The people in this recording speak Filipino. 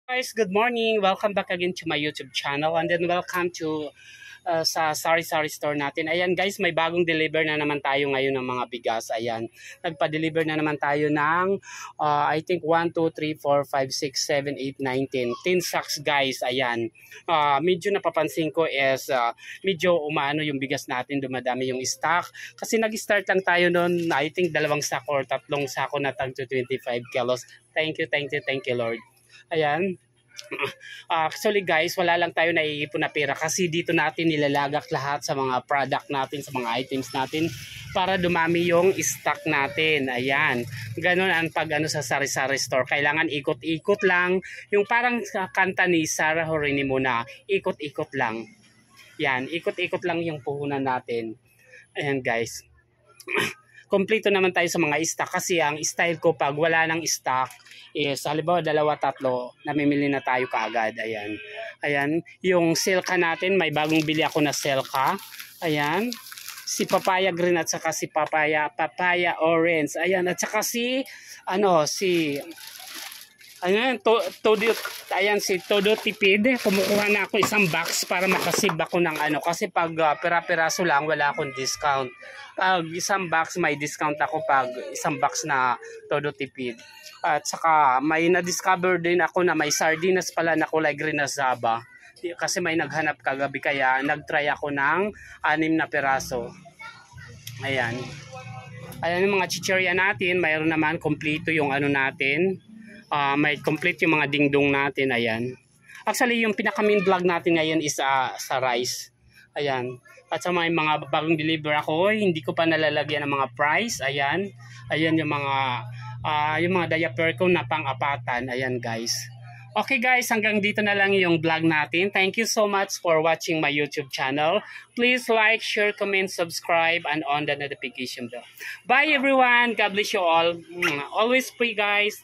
Guys, good morning. Welcome back again to my YouTube channel and then welcome to sa sari-sari store natin. Ayan guys, may bagong deliver na naman tayo ngayon ng mga bigas. Ayan, nagpa-deliver na naman tayo ng I think 1, 2, 3, 4, 5, 6, 7, 8, 9, 10. 10 sacks guys. Ayan, medyo napapansin ko is medyo umaano yung bigas natin, dumadami yung stock. Kasi nag-start lang tayo noon, I think 2 sako or 3 sako na tag to 25 kilos. Thank you Lord. Ayan. Actually guys, wala lang tayo naiipon na pera kasi dito natin nilalagak lahat sa mga product natin, sa mga items natin para dumami yung stock natin. Ayan. Ganun ang pag sa sari-sari store. Kailangan ikot-ikot lang. Yung parang kanta ni Sarah Horinimo na ikot-ikot lang. Yan, ikot-ikot lang yung puhunan natin. Ayan guys. Kompleto naman tayo sa mga stock kasi ang style ko pag wala ng stock is halimbawa 2, 3 namimili na tayo kaagad. Ayan, yung silka natin, may bagong bili ako na silka. Ayan, si papaya green at saka si papaya orange. Ayan, at saka si ayan, ayan si Todo Tipid. Kumukuha na ako 1 box para makasave ako ng kasi pag pera-peraso lang wala akong discount. Pag 1 box may discount ako pag 1 box na Todo Tipid. At saka may na-discover din ako na may sardinas pala na kulay green na Zaba. Kasi may naghanap kagabi kaya nagtry ako ng 6 na peraso. Ayan. Ayan yung mga chichirya natin. Mayroon naman kompleto yung natin. May complete yung mga dingdong natin. Ayan. Actually, yung pinaka-main vlog natin ngayon is sa rice. Ayan. At sa mga bagong deliver ako, hindi ko pa nalalagyan ng mga price. Ayan. Ayan yung mga diaper ko na pang-apatan. Ayan guys. Okay guys, hanggang dito na lang yung vlog natin. Thank you so much for watching my YouTube channel. Please like, share, comment, subscribe, and on the notification bell. Bye everyone. God bless you all. Always pray guys.